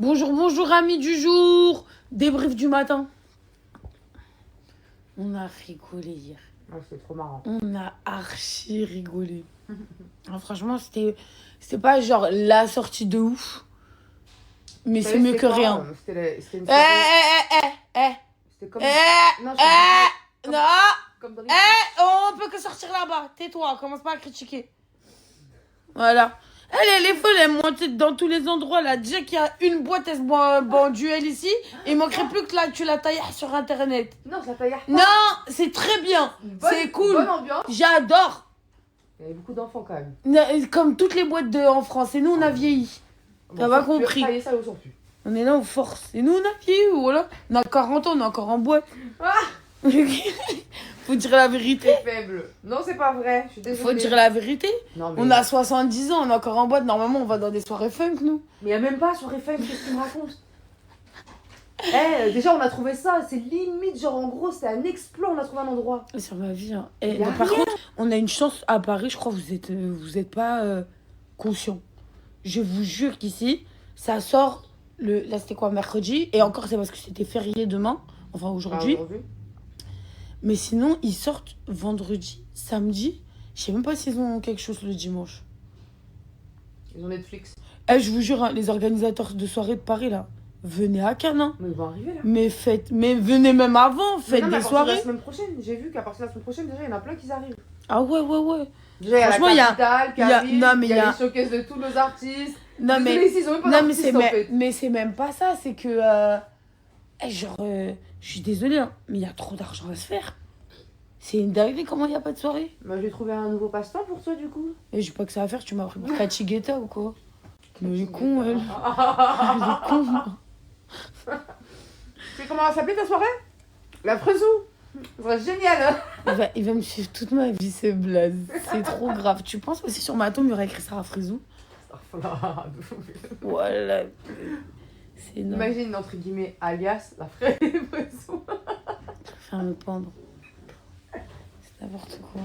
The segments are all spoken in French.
Bonjour, bonjour, amis du jour. Débrief du matin. On a rigolé hier. Ah, c'était trop marrant. On a archi rigolé. Franchement, c'était pas genre la sortie de ouf. Mais c'est mieux que rien. C'était une Eh, eh, eh, eh, C'était comme... eh, Non, eh, non, comme dans les... on peut que sortir là-bas. Tais-toi, commence pas à critiquer. Voilà. Elle est folle, elle monte dans tous les endroits là. Déjà qu'il y a une boîte, elle se boit en duel ici. Il manquerait plus que là, tu la tailles sur internet. Non, ça taille pas. Non, c'est très bien. C'est cool. Bonne ambiance. J'adore. Il y avait beaucoup d'enfants quand même. Comme toutes les boîtes en France. Et nous, on a vieilli. T'as pas compris. Ça y est, ça ne sort plus. On est là aux forces. Et nous, on a vieilli. Voilà. On a 40 ans, on est encore en boîte. Ah, Faut dire la vérité. c'est faible. Non, c'est pas vrai. Je suis désolée. Faut dire la vérité. Non, mais... On a 70 ans, on est encore en boîte. Normalement, on va dans des soirées funk, nous. Mais il n'y a même pas soirée funk, qu'est-ce que tu me racontes? Déjà, on a trouvé ça. C'est limite, genre en gros, c'était un exploit. On a trouvé un endroit. Sur ma vie. Hein. Y a Par rien. contre, on a une chance à Paris, je crois que vous êtes pas conscients. Je vous jure qu'ici, ça sort là c'était quoi, mercredi, et encore c'est parce que c'était férié demain, enfin aujourd'hui. Mais sinon, ils sortent vendredi, samedi. Je sais même pas s'ils ont quelque chose le dimanche. Ils ont Netflix. Je vous jure, hein, les organisateurs de soirées de Paris là, venez à Cannes. Hein. Mais ils vont arriver là. Mais venez même avant, faites des soirées. La semaine prochaine, j'ai vu qu'à partir de la semaine prochaine, déjà, il y en a plein qui arrivent. Ah ouais. Déjà, il y a Franchement, la capitale qui arrive, non, mais il y a les showcases de tous nos artistes. Non, mais, Désolé, ici, ils ont même pas d'artistes, en fait. mais c'est même pas ça, c'est que je suis désolée, hein, mais il y a trop d'argent à se faire. C'est une dinguerie, comment il n'y a pas de soirée? Bah, j'ai trouvé un nouveau passe-temps pour toi, du coup. Et j'ai pas que ça à faire, tu m'as pris pour Cathy Guetta ou quoi? Mais elle est con, elle. Elle est con. Tu sais comment va s'appeler ta soirée? La Freusou. Ça serait génial, hein. Il va me suivre toute ma vie, ce blaze. C'est trop grave. Tu penses aussi sur ma tombe, il y aurait écrit Sarah Frézou? Voilà. C'est énorme. Imagine, entre guillemets, alias, la Freusou. Je préfère me pendre. C'est n'importe quoi.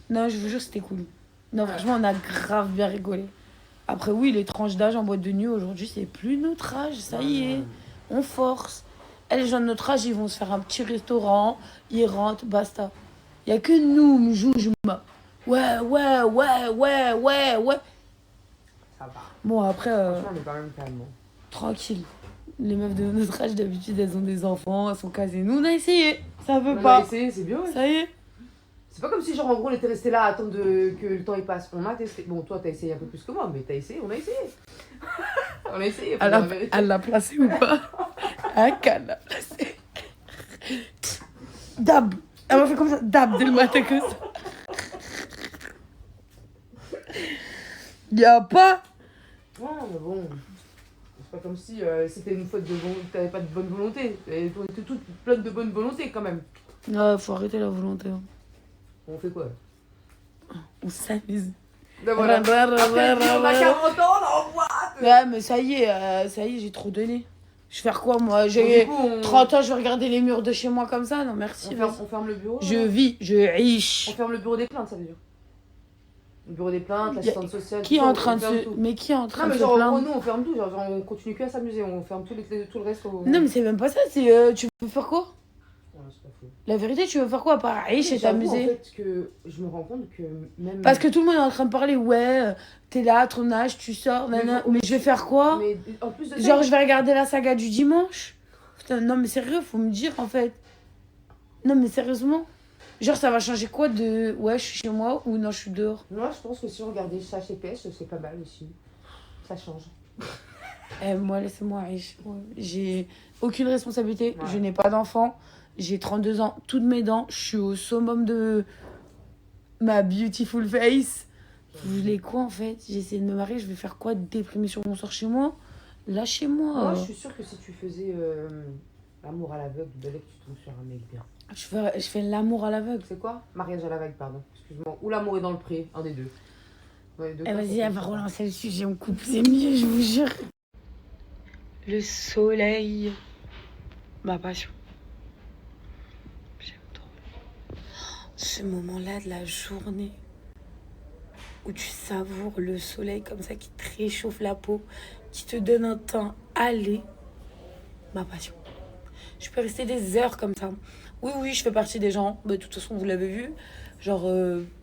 Non, je vous jure, c'était cool. Non, franchement, on a grave bien rigolé. Après, oui, les tranches d'âge en boîte de nuit, aujourd'hui, c'est plus notre âge. Ça y est, on force. Et les gens de notre âge, ils vont se faire un petit restaurant, ils rentrent, basta. Il n'y a que nous, Mjoujma. Ouais. Ça va. Bon, après, Franchement, on est quand même calme. tranquille. Les meufs de notre âge, d'habitude, elles ont des enfants, elles sont casées. Nous, on a essayé. Ça veut On pas. a essayé, c'est bien, ouais. Ça y est. C'est pas comme si, genre, en gros, on était resté là à attendre que le temps il passe. On a testé. Bon, toi, t'as essayé un peu plus que moi, mais t'as essayé, on a essayé. On a essayé. Elle l'a placé ou pas? Elle l'a placé. Dab. Elle m'a fait comme ça. Dab dès le matin que ça. Y'a pas. Ouais, mais bon. C'est pas comme si c'était une faute de bon. T'avais pas de bonne volonté. On était toutes pleines de bonne volonté quand même. Ouais, faut arrêter la volonté. Hein. On fait quoi? On s'amuse. Ben voilà. Après, on a 40 ans, on est en boîte. Ouais, mais ça y est, j'ai trop donné. Je vais faire quoi, moi? J'ai 30 ans, je vais regarder les murs de chez moi comme ça? Non, merci. On ferme le bureau. Je vis, je riche. On ferme le bureau des plaintes, ça veut dire. Le bureau des plaintes, l'assistante sociale. Qui est en train de se... Mais qui est en train de se plaindre? Non, mais genre, nous, on ferme tout. Genre, on continue que à s'amuser. On ferme tout le reste. Non, mais c'est même pas ça. C'est tu veux faire quoi? Ouais, c'est pas fou. La vérité, tu veux faire quoi à part riche et t'amuser? En fait, que je me rends compte que même... Parce que tout le monde est en train de parler, ouais, t'es là, ton âge, tu sors, nanana. Mais je vais faire quoi? Mais en plus de ça, genre, je vais regarder la saga du dimanche? Putain, non, mais sérieux, faut me dire, en fait. Non, mais sérieusement. Genre, ça va changer quoi de... Ouais, je suis chez moi ou non, je suis dehors? Moi, je pense que si on regardait ça chez PS, c'est pas mal aussi. Ça change. Moi, laissez-moi riche. Ouais. J'ai aucune responsabilité. Ouais. Je n'ai pas d'enfant. J'ai 32 ans. Toutes mes dents. Je suis au summum de ma beautiful face. Vous voulez quoi, en fait? J'essaie de me marier. Je vais faire quoi? Déprimer sur mon sort chez moi? Lâchez-moi. Moi, je suis sûre que si tu faisais l'amour à l'aveugle, dès que tu tombes sur un mec bien. Je fais l'amour à l'aveugle. C'est quoi? Mariage à l'aveugle, pardon. Excuse-moi. Ou l'amour est dans le pré, un des deux. Ouais, Vas-y, elle va relancer le sujet. On coupe. C'est mieux, je vous jure. Le soleil. Ma passion. J'aime trop. Ce moment-là de la journée. où tu savoures le soleil comme ça, qui te réchauffe la peau, qui te donne un teint allé, ma passion. Je peux rester des heures comme ça. Oui, oui, je fais partie des gens, de toute façon, vous l'avez vu. Genre,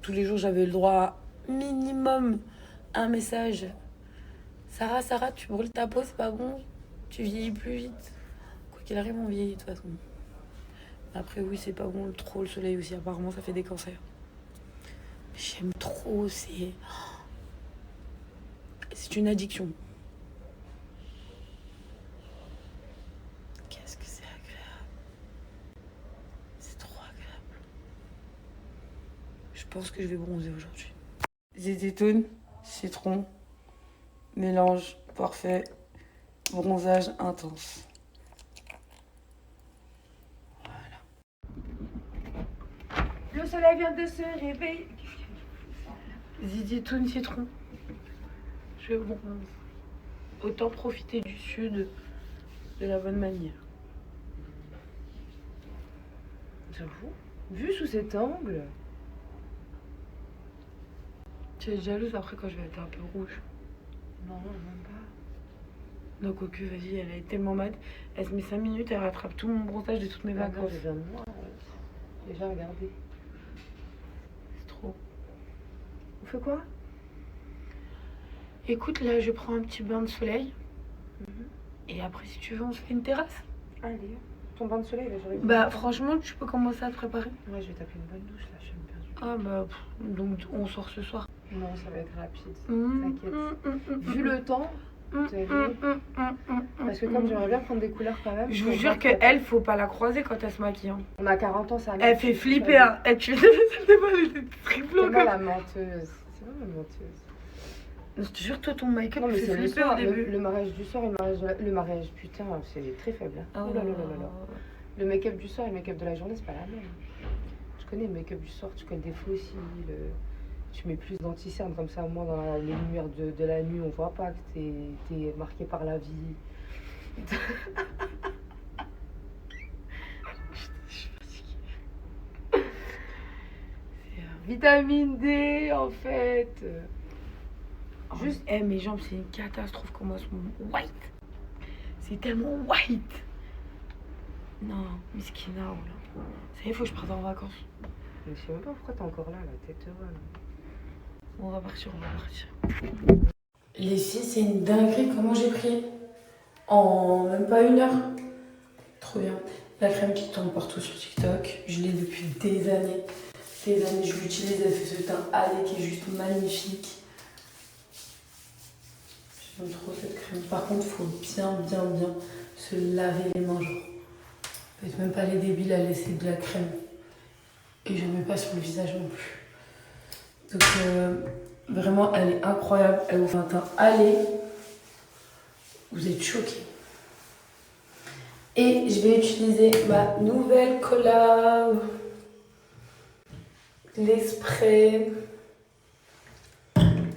tous les jours, j'avais le droit à minimum un message. Sarah, Sarah, tu brûles ta peau, c'est pas bon. Tu vieillis plus vite. Quoi qu'il arrive, on vieillit de toute façon. Après, oui, c'est pas bon. Trop le soleil aussi, apparemment, ça fait des cancers. J'aime trop, c'est une addiction. Qu'est-ce que c'est agréable. C'est trop agréable. Je pense que je vais bronzer aujourd'hui. Zézétone, citron, mélange parfait, bronzage intense. Le soleil vient de se réveiller. Zézétone, citron. Je bronze. Autant profiter du sud de la bonne manière. J'avoue. Vu sous cet angle. Tu es jalouse après quand je vais être un peu rouge. Non, même pas. Donc, quoique, vas-y, elle est tellement mad. Elle se met 5 minutes, elle rattrape tout mon bronzage de toutes mes vacances. Je viens de moi. J'ai déjà regardé. C'est trop. On fait quoi? Écoute, là, je prends un petit bain de soleil. Et après, si tu veux, on se fait une terrasse. Allez. Ton bain de soleil, là, j'aurais. Bah, franchement, tu peux commencer à te préparer. Ouais, je vais taper une bonne douche, là, je suis perdue. Ah, bah, donc on sort ce soir. Non, ça va être rapide. T'inquiète. Vu le temps, t'as vu? Parce que comme j'aimerais bien prendre des couleurs quand même. Je vous jure qu'elle, faut pas la croiser quand elle se maquille. Hein. On a 40 ans, ça. Elle fait flipper, hein. Elle tue des triples C'est moi la menteuse. C'est moi la menteuse. Je te jure, toi, ton make-up, Non, mais fait c'est le flipper soir, au début. le mariage du soir et le mariage, putain, c'est très faible. Hein. Oh là là là là là. Le make-up du soir et le make-up de la journée, c'est pas la même. Je connais le make-up du soir, tu connais des fossiles. Tu mets plus d'anti-cerne, comme ça, au moins dans les lumières de la nuit, on voit pas que t'es marqué par la vie. Je suis fatiguée. Vitamine D, en fait. Juste, mes jambes, c'est une catastrophe comment elles sont white. C'est tellement white. Non, miskina, là. Ça y est, faut que je parte en vacances. Mais je sais même pas pourquoi t'es encore là, la tête heureuse. On va partir. Les filles, c'est une dinguerie comment j'ai pris. En même pas 1 heure. Trop bien. La crème qui tombe partout sur TikTok. Je l'ai depuis des années. Je l'utilise, elle fait ce teint allé qui est juste magnifique. J'aime trop cette crème. Par contre, il faut bien se laver les mains. Genre. Peut-être même pas les débiles à laisser de la crème. Et je ne mets pas sur le visage non plus. Donc, vraiment, elle est incroyable. Elle vous fait un teint allé. Vous êtes choqués. Et je vais utiliser ma nouvelle collab. Les sprays.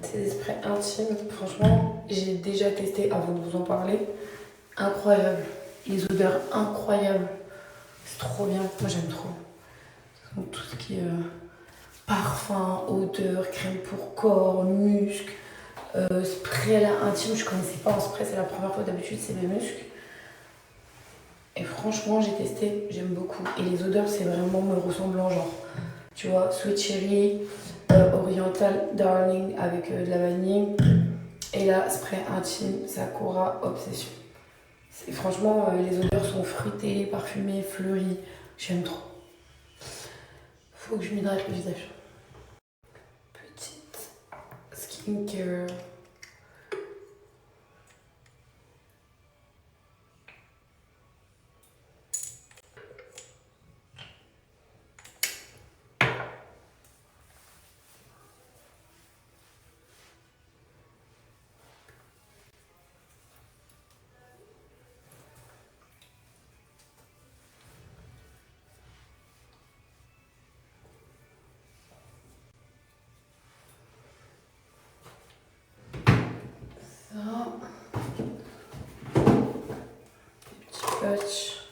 C'est des sprays intimes. Franchement, j'ai déjà testé avant de vous en parler. Incroyable. Les odeurs incroyables. C'est trop bien. Moi, j'aime trop. Donc, tout ce qui est parfum, odeur, crème pour corps, muscles, spray là intime. Je connaissais pas en spray, c'est la première fois. D'habitude, c'est mes muscles. Et franchement, j'ai testé, j'aime beaucoup. Et les odeurs, c'est vraiment me ressemblant, genre, tu vois, Sweet Cherry, Oriental Darling avec de la vanille. Et là, spray intime, Sakura Obsession. Franchement, les odeurs sont fruitées, parfumées, fleuries. J'aime trop. Faut que je m'hydrate le visage. Petite skincare. Patch.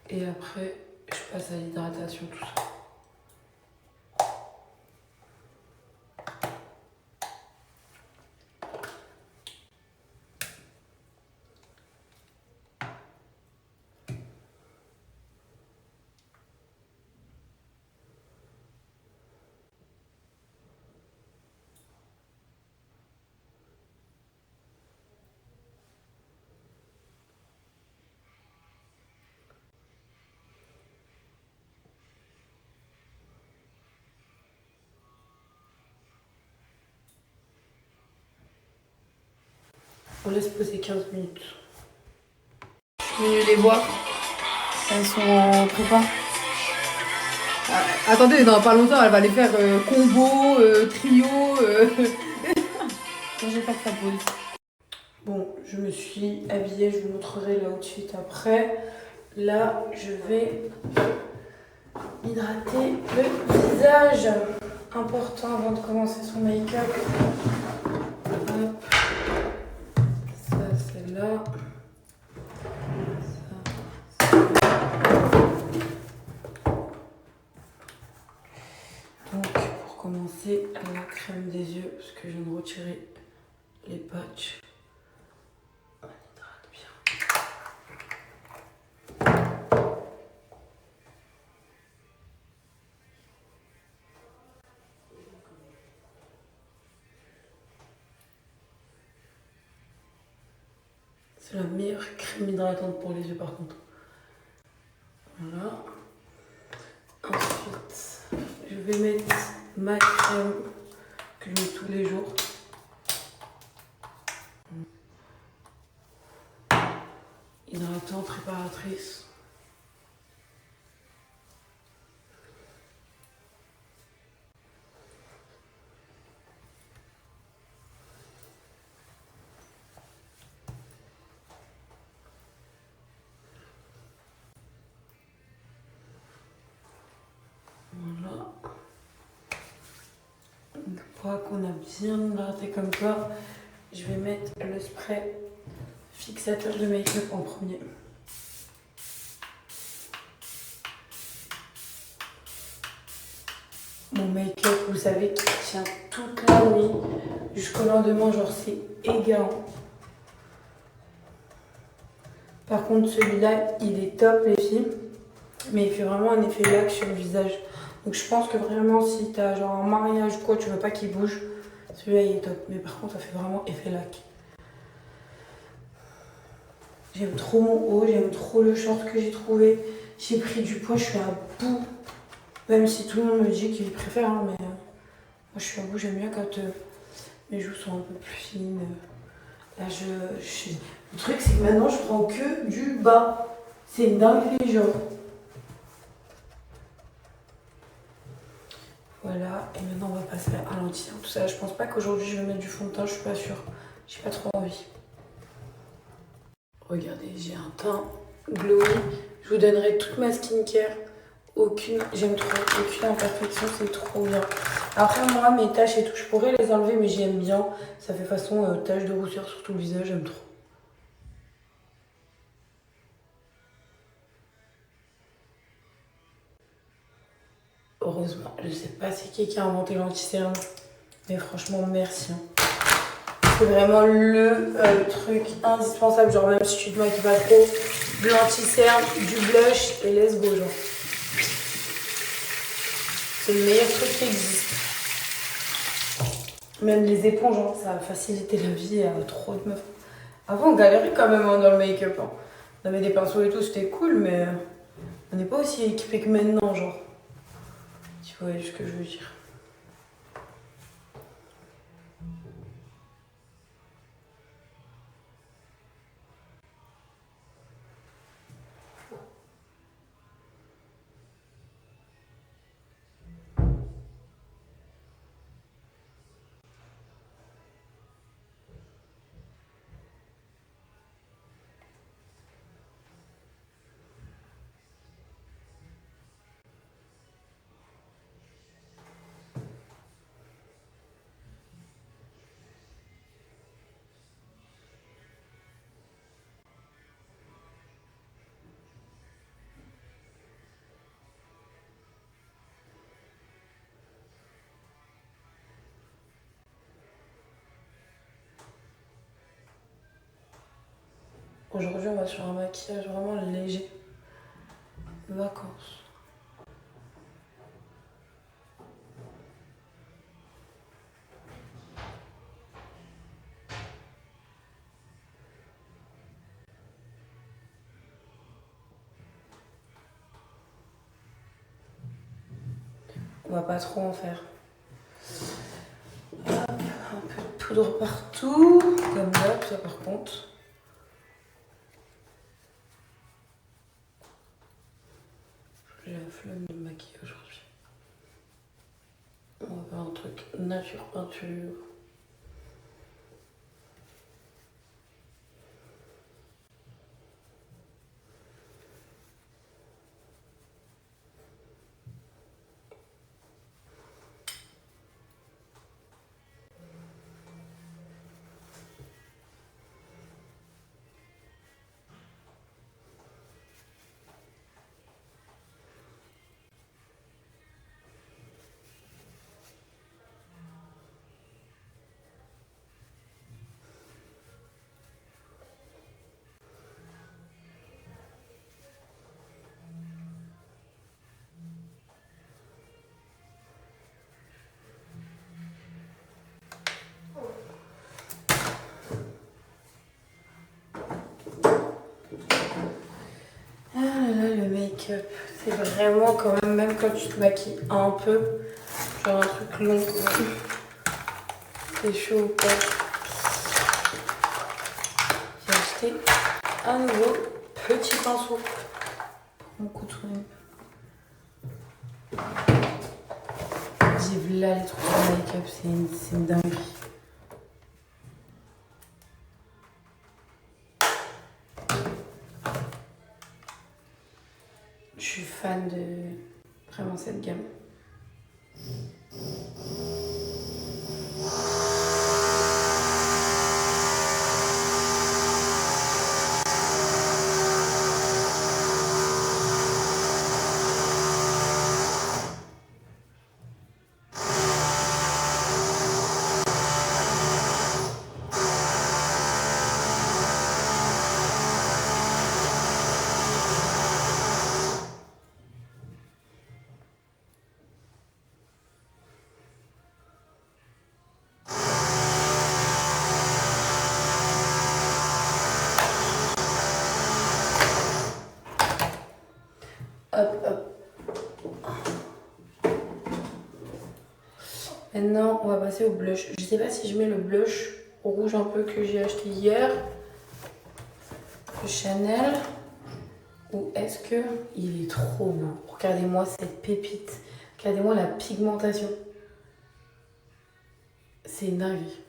Et après, je passe à l'hydratation, tout ça. On laisse poser 15 minutes. Je suis venue les voir. Elles sont en prépa. Ah, attendez, dans pas longtemps, elle va les faire combo, trio. Non, j'ai pas que ça pose. Bon, je me suis habillée, je vous montrerai l'outfit après. Là, je vais hydrater le visage. Important avant de commencer son make-up. Hop. Ça, c'est là. Ça, c'est là. Donc, pour commencer, la crème des yeux, parce que je viens de retirer les patchs. On hydrate bien. C'est la meilleure crème hydratante pour les yeux par contre. Voilà. Ensuite, je vais mettre ma crème que je mets tous les jours. Hydratante, réparatrice. Voilà. Une fois qu'on a bien hydraté comme ça, je vais mettre le spray fixateur de make-up en premier. Mon make-up, vous savez, qui tient toute la nuit jusqu'au lendemain, genre c'est égarant. Par contre, celui-là, il est top, les filles, mais il fait vraiment un effet lac sur le visage. Donc je pense que vraiment, si t'as genre un mariage ou quoi, tu veux pas qu'il bouge, celui-là, il est top. Mais par contre, ça fait vraiment effet lac. J'aime trop mon haut, j'aime trop le short que j'ai trouvé. J'ai pris du poids, je suis à bout. Même si tout le monde me dit qu'il préfère, hein, mais moi je suis à bout, j'aime bien quand mes joues sont un peu plus fines. Là, le truc, c'est que maintenant, je prends que du bas. C'est une dinguerie, genre. Voilà, et maintenant, on va passer à l'anti. Tout ça, je pense pas qu'aujourd'hui, je vais mettre du fond de teint, je suis pas sûre. J'ai pas trop envie. Regardez, j'ai un teint glowy. Je vous donnerai toute ma skincare. J'aime trop, aucune imperfection, c'est trop bien. Après, moi, mes taches et tout, je pourrais les enlever, mais j'aime bien. Ça fait façon tache de rousseur sur tout le visage, j'aime trop. Heureusement, je sais pas c'est qui a inventé l'anti-cerne, mais franchement, merci. C'est vraiment le truc indispensable, genre même si tu te maquilles pas trop, de l'anti-cerne, du blush et let's go, genre. C'est le meilleur truc qui existe. Même les éponges, hein, ça a facilité la vie à trop de meufs. Avant, on galérait quand même hein, dans le make-up. Hein. On avait des pinceaux et tout, c'était cool, mais on n'est pas aussi équipé que maintenant, genre. Tu vois ce que je veux dire. Aujourd'hui, on va sur un maquillage vraiment léger. Vacances. On va pas trop en faire. Hop, un peu de poudre partout, comme d'hab. ça par contre. J'ai la flemme de me maquiller aujourd'hui. On va faire un truc nature peinture. Ah là là, le make-up, c'est vraiment quand même quand tu te maquilles un peu, genre un truc long, c'est chaud ou pas. J'ai acheté un nouveau petit pinceau pour mon couturier. J'ai vu là les trucs de make-up, c'est une dinguerie. Je suis fan de vraiment cette gamme. Hop, hop. Maintenant, on va passer au blush. Je sais pas si je mets le blush rouge un peu que j'ai acheté hier, de Chanel, ou est-ce que il est trop beau. Regardez-moi cette pépite. Regardez-moi la pigmentation. C'est une dinguerie.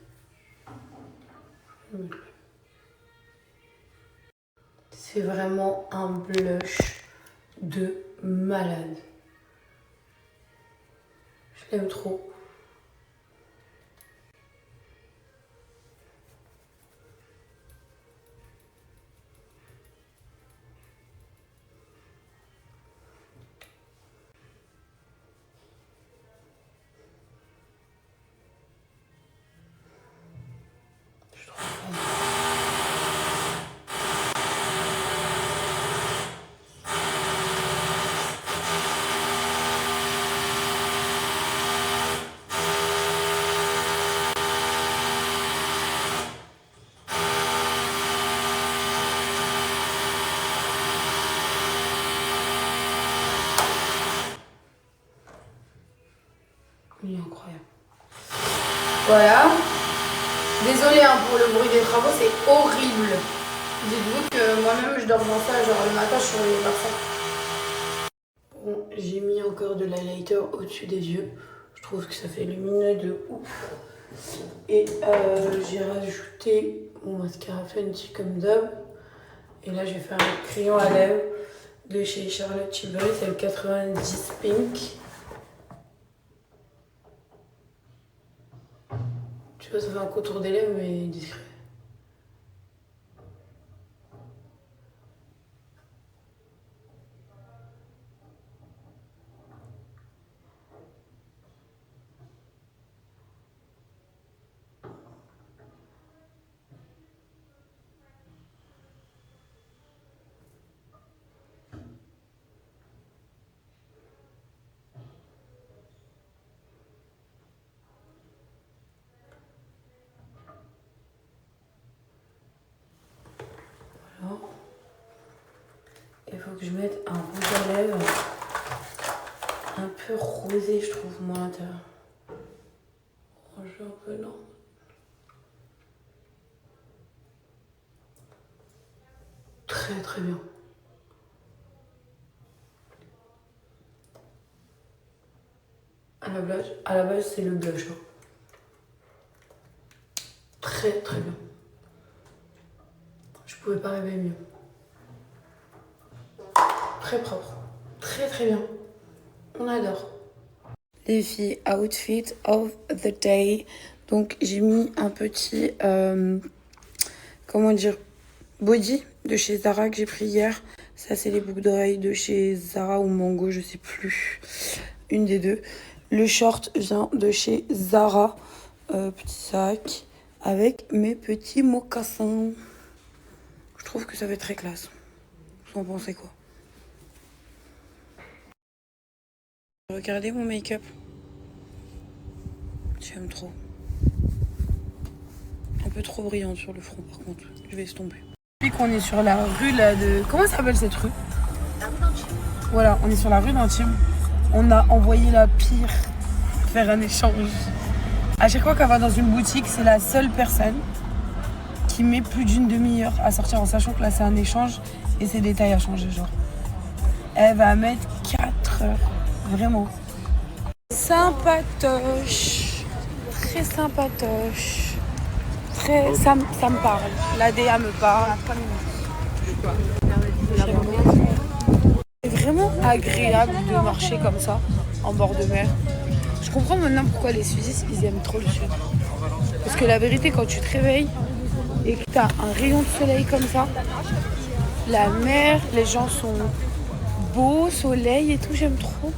C'est vraiment un blush de malade. Je l'aime trop. Je trouve fan. Il est incroyable. Voilà. Désolée hein, pour le bruit des travaux, c'est horrible. Dites-vous que moi-même je dors dans ça, genre le matin je suis réveillée par ça. Bon, j'ai mis encore de l'highlighter au-dessus des yeux. Je trouve que ça fait lumineux de ouf. Et j'ai rajouté mon mascara Fenty comme d'hab. Et là je vais faire un crayon à lèvres de chez Charlotte Tilbury, c'est le 90 Pink. Tu vois, ça fait un contour des lèvres mais discret. Il faut que je mette un rouge à lèvres un peu rosé, je trouve, moi, à l'intérieur. Un peu, non. très très bien. À la base c'est le blush. Hein. Très très bien. Je pouvais pas rêver mieux. Très propre. Très très bien. On adore. Les filles, outfit of the day. Donc j'ai mis un petit, comment dire, body de chez Zara que j'ai pris hier. Ça c'est les boucles d'oreilles de chez Zara ou Mango, je sais plus. Une des deux. Le short vient de chez Zara. Petit sac avec mes petits mocassins. Je trouve que ça va être très classe. Vous en pensez quoi? Regardez mon make-up. J'aime trop. Un peu trop brillante sur le front par contre. Je vais estomper. Depuis qu'on est sur la rue là de... Comment s'appelle cette rue? La rue d'Antibes. Voilà, on est sur la rue d'Antibes. On a envoyé la pire faire un échange. À chaque fois qu'elle va dans une boutique, c'est la seule personne qui met plus d'une demi-heure à sortir en sachant que là c'est un échange et ses détails à changer genre. Elle va mettre 4 heures. Vraiment. Sympatoche. Très sympatoche. Très... Ça me parle. La DA me parle. C'est vraiment agréable de marcher comme ça, en bord de mer. Je comprends maintenant pourquoi les Sudistes, ils aiment trop le sud. Parce que la vérité, quand tu te réveilles et que tu as un rayon de soleil comme ça, la mer, les gens sont beaux, soleil et tout, j'aime trop.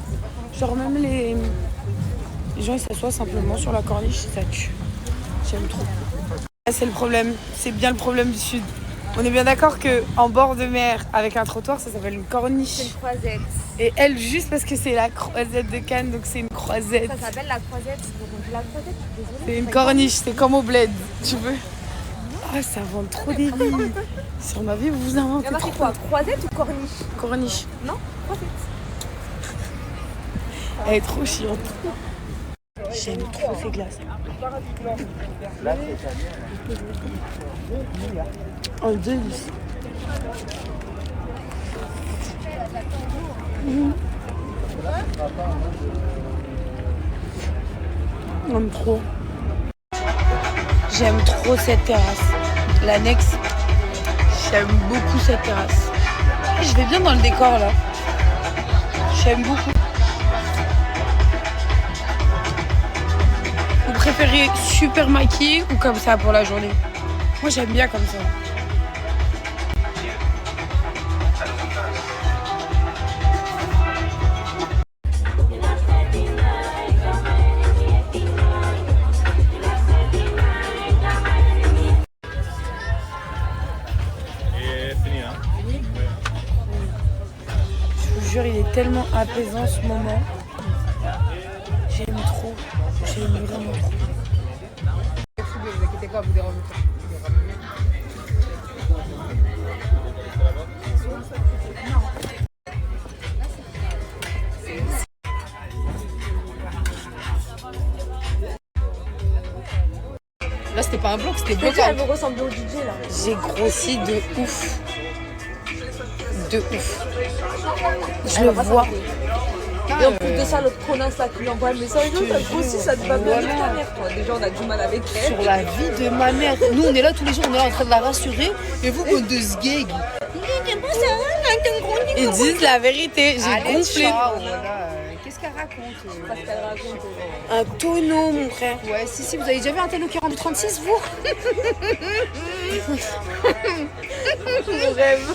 Genre même les gens, ils s'assoient simplement sur la corniche, ça tue. J'aime trop. Là, c'est le problème, c'est bien le problème du sud. On est bien d'accord qu'en bord de mer, avec un trottoir, ça s'appelle une corniche. C'est une croisette. Et elle, juste parce que c'est la croisette de Cannes, donc c'est une croisette. Ça s'appelle la croisette. La croisette, C'est une corniche, c'est comme au bled, tu veux. Ah, ça vend trop des vies. Sur ma vie, vous vous inventez trop. c'est quoi, croisette ou corniche? Corniche. Non, croisette. Elle est trop chiante. J'aime trop ces glaces. Oh, délice. J'aime trop. J'aime trop cette terrasse. L'annexe. J'aime beaucoup cette terrasse. Je vais bien dans le décor là. J'aime beaucoup. Vous préférez super maquillé ou comme ça pour la journée? Moi j'aime bien comme ça. Je vous jure, il est tellement apaisant ce moment. J'aime trop. J'aime vraiment trop. Vous inquiétez pas, vous dérangez pas. Là, c'était pas un bloc, c'était bloqué. Elle me ressemble au DJ là. J'ai grossi de ouf. De ouf. Je le vois. Et en plus de ça, l'autre connasse là qui lui envoie un message, t'as grossi, ça te va bien avec ta mère, toi. Déjà, on a du mal avec elle. Sur la vie de ma mère. Nous, on est là tous les jours, on est là en train de la rassurer. Et vous, bande de sgeg. Ils disent la vérité. J'ai Allez, gonflé. ciao, voilà. Qu'est-ce qu'elle raconte Parce qu'elle raconte. Un tonneau, mon frère. Ouais, si, vous avez déjà vu un télo qui rend du 36, vous? Mon rêve.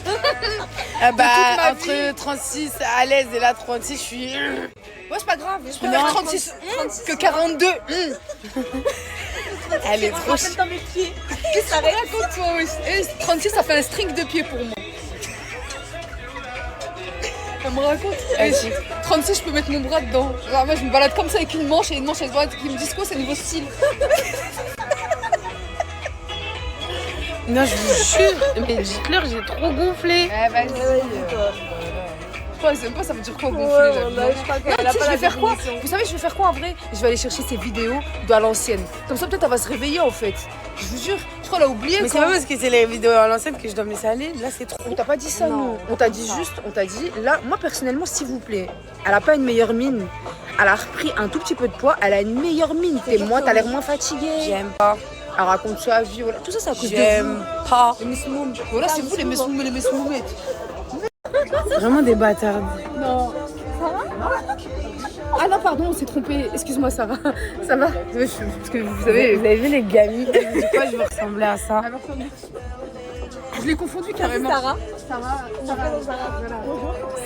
Ah bah, toute ma entre 36 à l'aise et là 36, je suis... Ouais, c'est pas grave, je Non, préfère 36 que 42. Elle est trop Rappelle dans mes pieds. Qu'est-ce que tu racontes, toi aussi? Et 36, ça fait un string de pied pour moi. Elle me raconte. Et 36, je peux mettre mon bras dedans. Genre, moi, je me balade comme ça avec une manche et une manche à droite qui me disent quoi, c'est nouveau style. Non, je vous jure, mais dites-leur, j'ai trop gonflé. Eh, vas-y. Ouais, pas, ça veut dire quoi gonfler là? Je crois Non, qu'elle tu a sais, pas je la vais faire quoi? définition. Vous savez, je vais faire quoi en vrai? Je vais aller chercher ces vidéos de à l'ancienne. Comme ça, peut-être, elle va se réveiller en fait. Je vous jure, trop, elle a oublié. Mais c'est pas parce que c'est les vidéos à l'ancienne que je dois me laisser aller. Là, c'est trop. On t'a pas dit ça, nous. On t'a dit juste, on t'a dit, là, moi personnellement, s'il vous plaît, elle a pas une meilleure mine. Elle a repris un tout petit peu de poids, elle a une meilleure mine. T'es moins, t'as l'air moins fatiguée. J'aime pas. Elle raconte sa vie, voilà. Tout ça, c'est à cause de J'aime vous. pas. Les mesmoum. Voilà, c'est vous, les mesmoum et les mesmoumettes. Vraiment des bâtards. Non. Ah non, pardon, on s'est trompé. Excuse-moi, Sarah. Ça va? Parce que vous savez. Vous avez vu les gamines? Du coup, je veux ressembler à ça. Je l'ai confondu carrément. Sarah. Sarah. Voilà.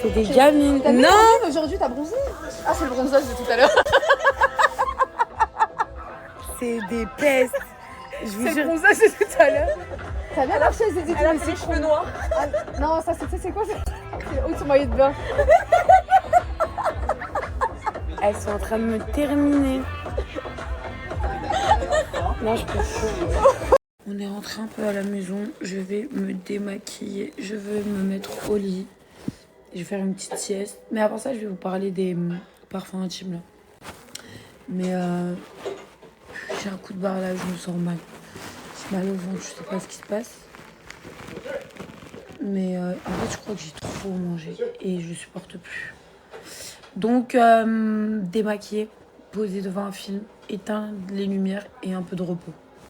C'est des gamines. Non, mais aujourd'hui, t'as bronzé. Ah, c'est le bronzage de tout à l'heure. C'est des pestes. Je vous C'est le jure. bronzage de tout à l'heure. T'as bien marché, j'ai dit. Elle a fait les cheveux noirs. Non, ça, c'est quoi? C'est le haut de son maillot de bain. Elles sont en train de me terminer. Là, je peux plus. On est rentré un peu à la maison. Je vais me démaquiller. Je vais me mettre au lit. Je vais faire une petite sieste. Mais avant ça, je vais vous parler des parfums intimes là. Mais j'ai un coup de barre là, je me sens mal. J'ai mal au ventre, je sais pas ce qui se passe. Mais en fait, je crois que j'ai trop mangé et je supporte plus. Donc, démaquiller, poser devant un film, éteindre les lumières et un peu de repos.